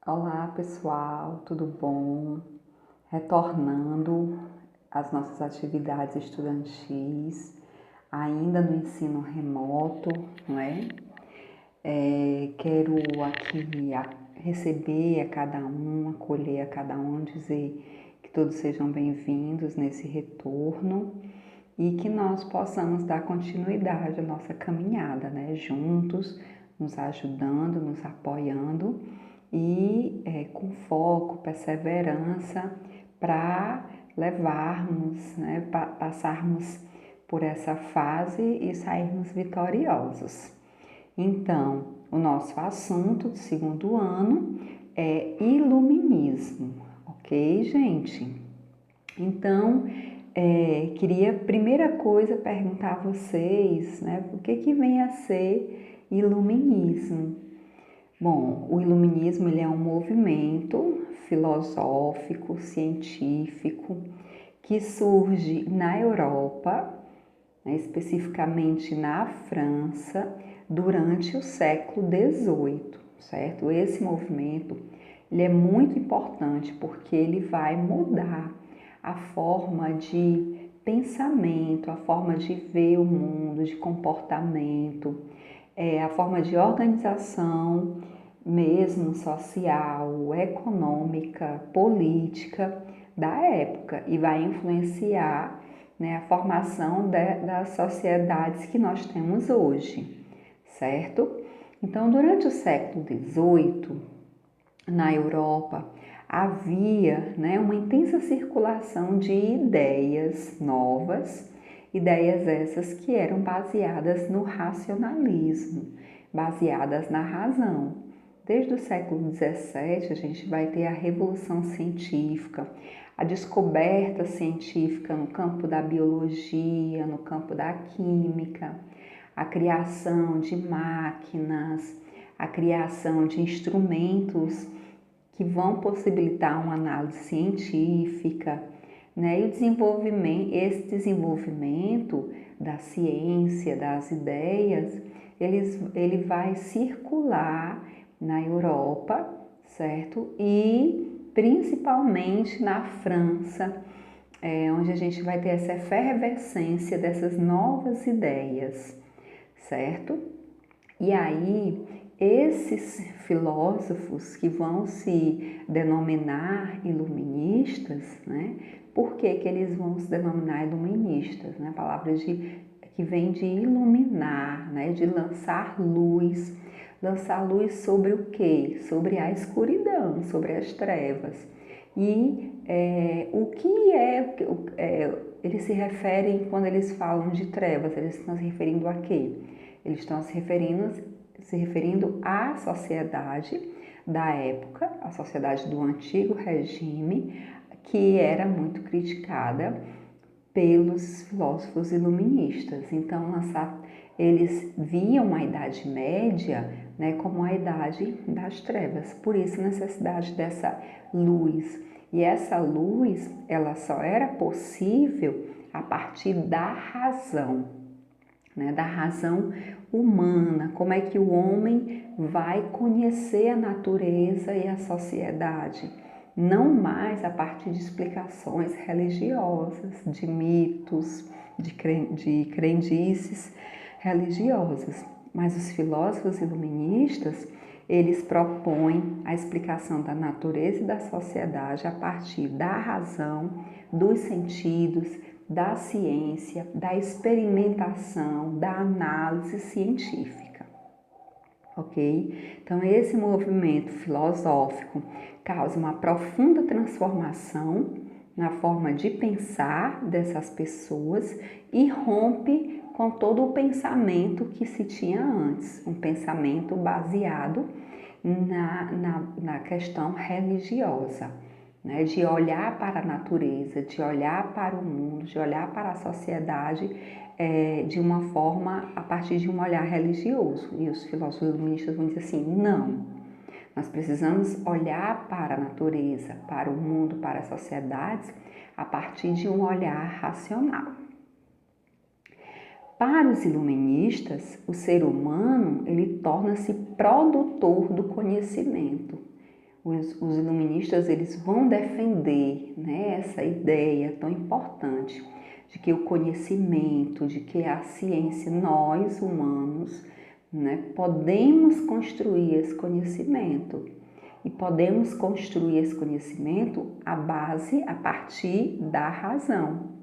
Olá pessoal, tudo bom? Retornando às nossas atividades estudantis, ainda no ensino remoto, não é? Quero aqui receber a cada um, acolher a cada um, dizer que todos sejam bem-vindos nesse retorno e que nós possamos dar continuidade à nossa caminhada, né? Juntos, nos ajudando, nos apoiando e com foco, perseverança para levarmos, né, passarmos por essa fase e sairmos vitoriosos. Então, o nosso assunto do segundo ano é iluminismo, ok, gente? Então, queria, primeira coisa, perguntar a vocês, né, o que vem a ser iluminismo? Bom, o iluminismo ele é um movimento filosófico, científico, que surge na Europa, né, especificamente na França, durante o século XVIII, certo? Esse movimento ele é muito importante porque ele vai mudar a forma de pensamento, a forma de ver o mundo, de comportamento, a forma de organização, mesmo social, econômica, política da época e vai influenciar, né, a formação das sociedades que nós temos hoje, certo? Então, durante o século XVIII, na Europa, havia, né, uma intensa circulação de ideias novas, ideias essas que eram baseadas no racionalismo, baseadas na razão. Desde o século XVII, a gente vai ter a revolução científica, a descoberta científica no campo da biologia, no campo da química, a criação de máquinas, a criação de instrumentos que vão possibilitar uma análise científica, né? E esse desenvolvimento da ciência, das ideias, ele vai circular na Europa, certo? E principalmente na França, onde a gente vai ter essa efervescência dessas novas ideias, certo? E aí, esses filósofos que vão se denominar iluministas, né? Por que eles vão se denominar iluministas? Né? A palavra que vem de iluminar, né? De lançar luz. Lançar luz sobre o quê? Sobre a escuridão, sobre as trevas. E o que eles se referem quando eles falam de trevas? Eles estão se referindo a quê? Eles estão se referindo à sociedade da época, a sociedade do antigo regime, que era muito criticada pelos filósofos iluministas. Então, eles viam a Idade Média, né, como a Idade das Trevas. Por isso, a necessidade dessa luz. E essa luz, ela só era possível a partir da razão, né, da razão humana, como é que o homem vai conhecer a natureza e a sociedade, não mais a partir de explicações religiosas, de mitos, de crendices religiosas. Mas os filósofos iluministas, eles propõem a explicação da natureza e da sociedade a partir da razão, dos sentidos, da ciência, da experimentação, da análise científica, ok? Então, esse movimento filosófico causa uma profunda transformação na forma de pensar dessas pessoas e rompe com todo o pensamento que se tinha antes, um pensamento baseado na questão religiosa, né? De olhar para a natureza, de olhar para o mundo, de olhar para a sociedade de uma forma a partir de um olhar religioso. E os filósofos iluministas vão dizer assim, não, nós precisamos olhar para a natureza, para o mundo, para as sociedades a partir de um olhar racional. Para os iluministas, o ser humano ele torna-se produtor do conhecimento. os iluministas eles vão defender, né, essa ideia tão importante de que o conhecimento, de que a ciência, nós humanos, né, podemos construir esse conhecimento e podemos construir esse conhecimento a partir da razão.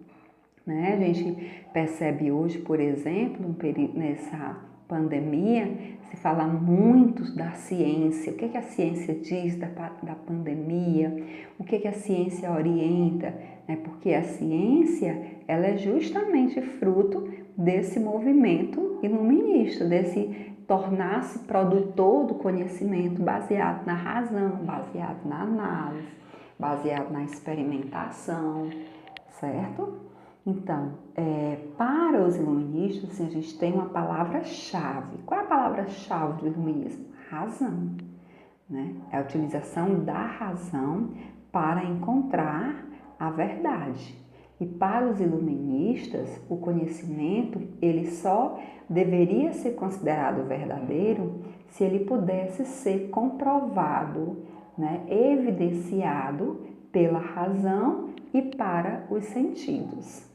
Né? A gente percebe hoje, por exemplo, nessa pandemia, se fala muito da ciência. O que a ciência diz da pandemia? O que a ciência orienta? Né? Porque a ciência ela é justamente fruto desse movimento iluminista, desse tornar-se produtor do conhecimento baseado na razão, baseado na análise, baseado na experimentação, certo? Então, para os iluministas, assim, a gente tem uma palavra-chave. Qual é a palavra-chave do iluminismo? Razão. Né? É a utilização da razão para encontrar a verdade. E para os iluministas, o conhecimento ele só deveria ser considerado verdadeiro se ele pudesse ser comprovado, né? Evidenciado pela razão e para os sentidos.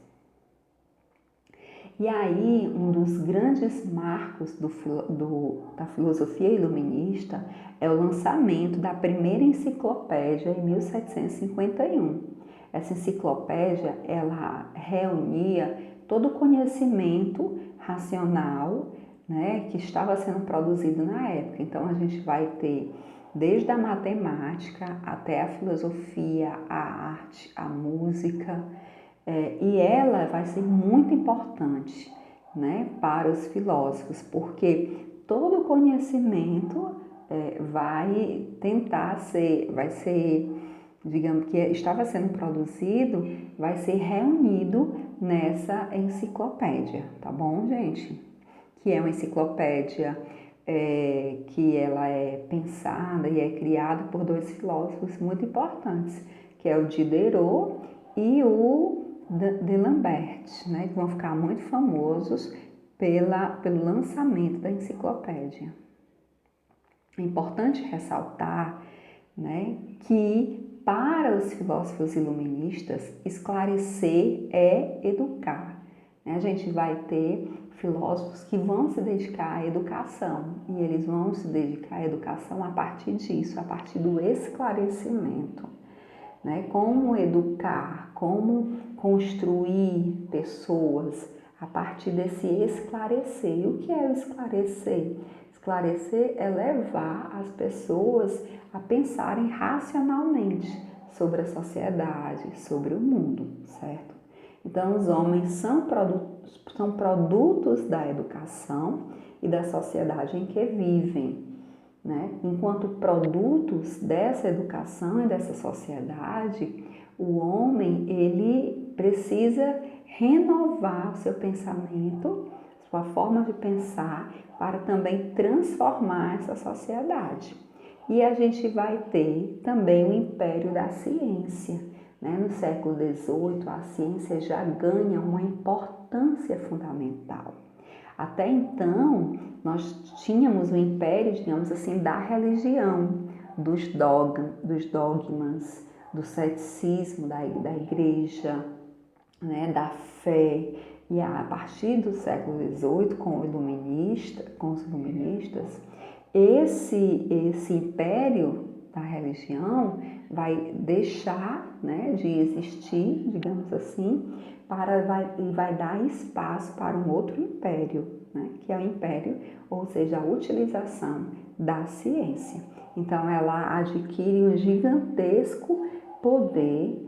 E aí, um dos grandes marcos da filosofia iluminista é o lançamento da primeira enciclopédia em 1751. Essa enciclopédia, ela reunia todo o conhecimento racional, né, que estava sendo produzido na época. Então, a gente vai ter desde a matemática até a filosofia, a arte, a música, e ela vai ser muito importante, né, para os filósofos, porque todo conhecimento vai ser, digamos que estava sendo produzido, vai ser reunido nessa enciclopédia, tá bom, gente? Que é uma enciclopédia que ela é pensada e é criada por dois filósofos muito importantes, que é o Diderot e o D'Alembert, né, que vão ficar muito famosos pelo lançamento da enciclopédia. É importante ressaltar, né, que para os filósofos iluministas, esclarecer é educar. A gente vai ter filósofos que vão se dedicar à educação e eles vão se dedicar à educação a partir disso, a partir do esclarecimento. Né? Como educar, como construir pessoas a partir desse esclarecer. E o que é o esclarecer? Esclarecer é levar as pessoas a pensarem racionalmente sobre a sociedade, sobre o mundo, certo? Então, os homens são produtos da educação e da sociedade em que vivem. Né? Enquanto produtos dessa educação e dessa sociedade, o homem ele precisa renovar o seu pensamento, sua forma de pensar, para também transformar essa sociedade. E a gente vai ter também o império da ciência. Né? No século XVIII, a ciência já ganha uma importância fundamental. Até então, nós tínhamos o império, digamos assim, da religião, dos dogmas, do ceticismo da igreja, né, da fé. E a partir do século XVIII, com os iluministas, esse império da religião vai deixar, né, de existir, digamos assim, e vai dar espaço para um outro império, né, que é o império, ou seja, a utilização da ciência. Então, ela adquire um gigantesco poder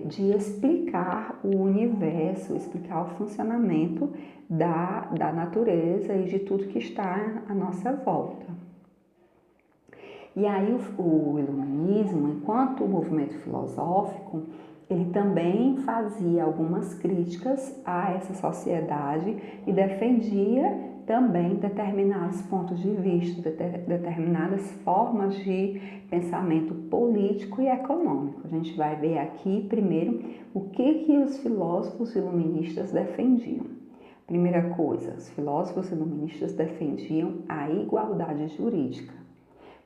de explicar o universo, explicar o funcionamento da natureza e de tudo que está à nossa volta. E aí o iluminismo, enquanto movimento filosófico, ele também fazia algumas críticas a essa sociedade e defendia também determinados pontos de vista, determinadas formas de pensamento político e econômico. A gente vai ver aqui primeiro o que os filósofos iluministas defendiam. Primeira coisa, os filósofos iluministas defendiam a igualdade jurídica.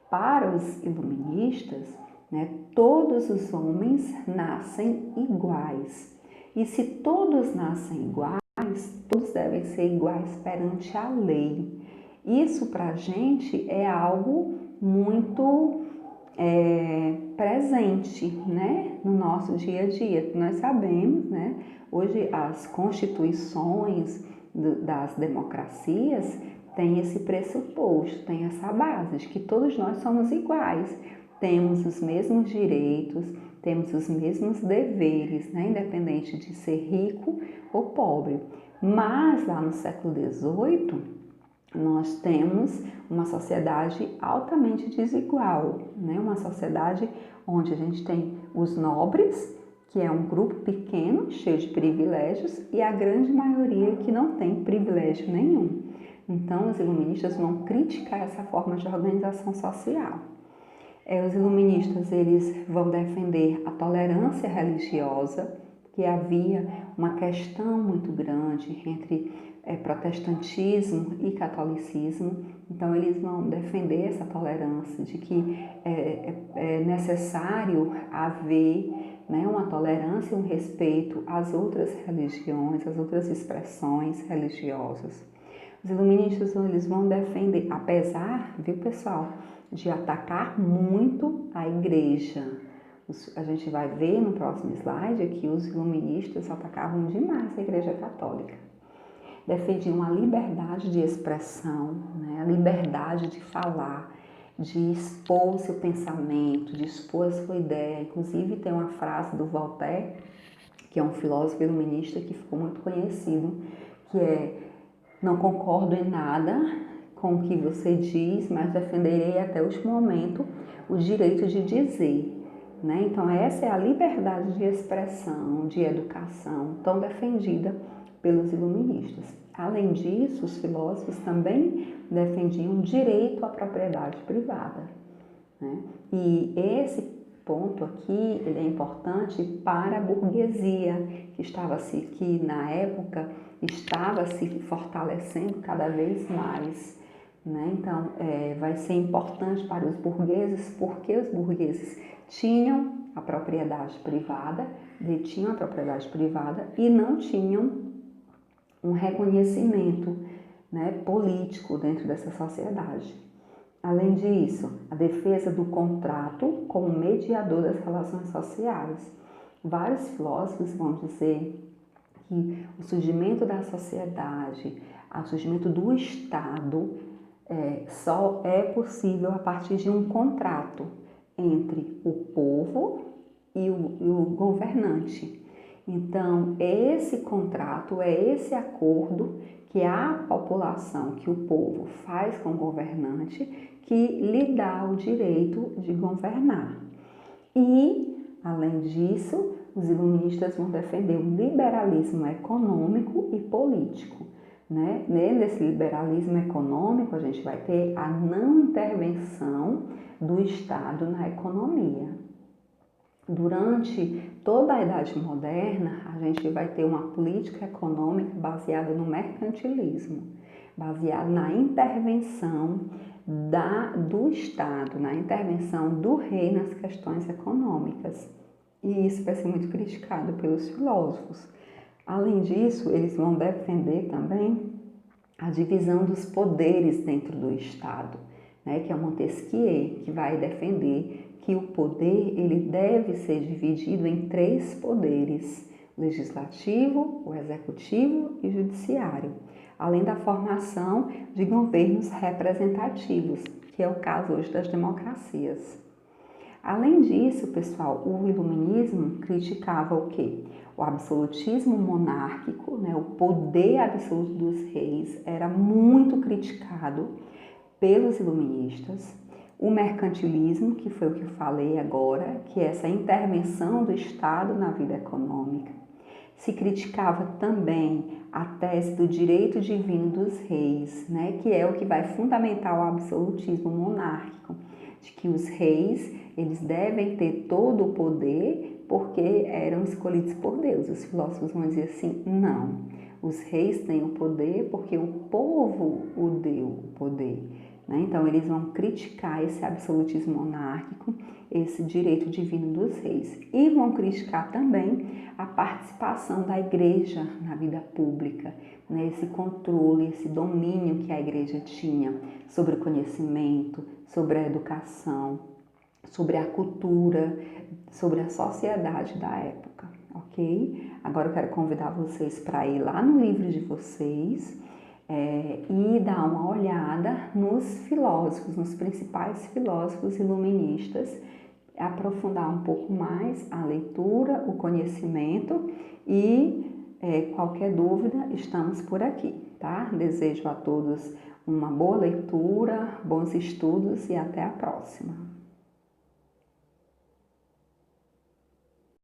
Para os iluministas, né, todos os homens nascem iguais. E se todos nascem iguais, todos devem ser iguais perante a lei. Isso para a gente é algo muito presente, né, no nosso dia a dia. Nós sabemos, né, hoje as constituições das democracias têm esse pressuposto, têm essa base de que todos nós somos iguais, temos os mesmos direitos, temos os mesmos deveres, né, independente de ser rico ou pobre. Mas lá no século XVIII, nós temos uma sociedade altamente desigual, né? Uma sociedade onde a gente tem os nobres, que é um grupo pequeno, cheio de privilégios, e a grande maioria que não tem privilégio nenhum. Então, os iluministas vão criticar essa forma de organização social. Os iluministas eles vão defender a tolerância religiosa, que havia uma questão muito grande entre protestantismo e catolicismo. Então, eles vão defender essa tolerância, de que é necessário haver, né, uma tolerância e um respeito às outras religiões, às outras expressões religiosas. Os iluministas eles vão defender, apesar, viu pessoal, de atacar muito a igreja. A gente vai ver no próximo slide que os iluministas atacavam demais a igreja católica. Defendiam a liberdade de expressão, né? A liberdade de falar, de expor o seu pensamento, de expor a sua ideia. Inclusive tem uma frase do Voltaire, que é um filósofo iluminista que ficou muito conhecido, que é: não concordo em nada com o que você diz, mas defenderei até o último momento o direito de dizer. Né? Então, essa é a liberdade de expressão, de educação, tão defendida pelos iluministas. Além disso, os filósofos também defendiam o direito à propriedade privada. Né? E esse ponto aqui ele é importante para a burguesia, que na época estava se fortalecendo cada vez mais. Né? Então, vai ser importante para os burgueses, porque os burgueses tinham a propriedade privada, detinham a propriedade privada e não tinham um reconhecimento, né, político dentro dessa sociedade. Além disso, a defesa do contrato como mediador das relações sociais. Vários filósofos vão dizer que o surgimento da sociedade, o surgimento do Estado, só é possível a partir de um contrato entre o povo e o governante. Então, esse contrato, esse acordo que a população, que o povo faz com o governante, que lhe dá o direito de governar. E, além disso, os iluministas vão defender o liberalismo econômico e político. Né? Nesse liberalismo econômico, a gente vai ter a não intervenção do Estado na economia. Durante toda a Idade Moderna, a gente vai ter uma política econômica baseada no mercantilismo, baseada na intervenção do Estado, na intervenção do rei nas questões econômicas. E isso vai ser muito criticado pelos filósofos. Além disso, eles vão defender também a divisão dos poderes dentro do Estado, né, que é Montesquieu, que vai defender que o poder ele deve ser dividido em 3 poderes: legislativo, o executivo e o judiciário, além da formação de governos representativos, que é o caso hoje das democracias. Além disso, pessoal, o iluminismo criticava o quê? O absolutismo monárquico, né? O poder absoluto dos reis era muito criticado pelos iluministas. O mercantilismo, que foi o que eu falei agora, que é essa intervenção do Estado na vida econômica. Se criticava também a tese do direito divino dos reis, né? Que é o que vai fundamentar o absolutismo monárquico, de que os reis eles devem ter todo o poder porque eram escolhidos por Deus. Os filósofos vão dizer assim, não, os reis têm o poder porque o povo o deu o poder. né? Então, eles vão criticar esse absolutismo monárquico, esse direito divino dos reis. E vão criticar também a participação da igreja na vida pública, né? Esse controle, esse domínio que a igreja tinha sobre o conhecimento, sobre a educação, sobre a cultura, sobre a sociedade da época, ok? Agora eu quero convidar vocês para ir lá no livro de vocês e dar uma olhada nos filósofos, nos principais filósofos iluministas, aprofundar um pouco mais a leitura, o conhecimento e qualquer dúvida, estamos por aqui, tá? Desejo a todos uma boa leitura, bons estudos e até a próxima.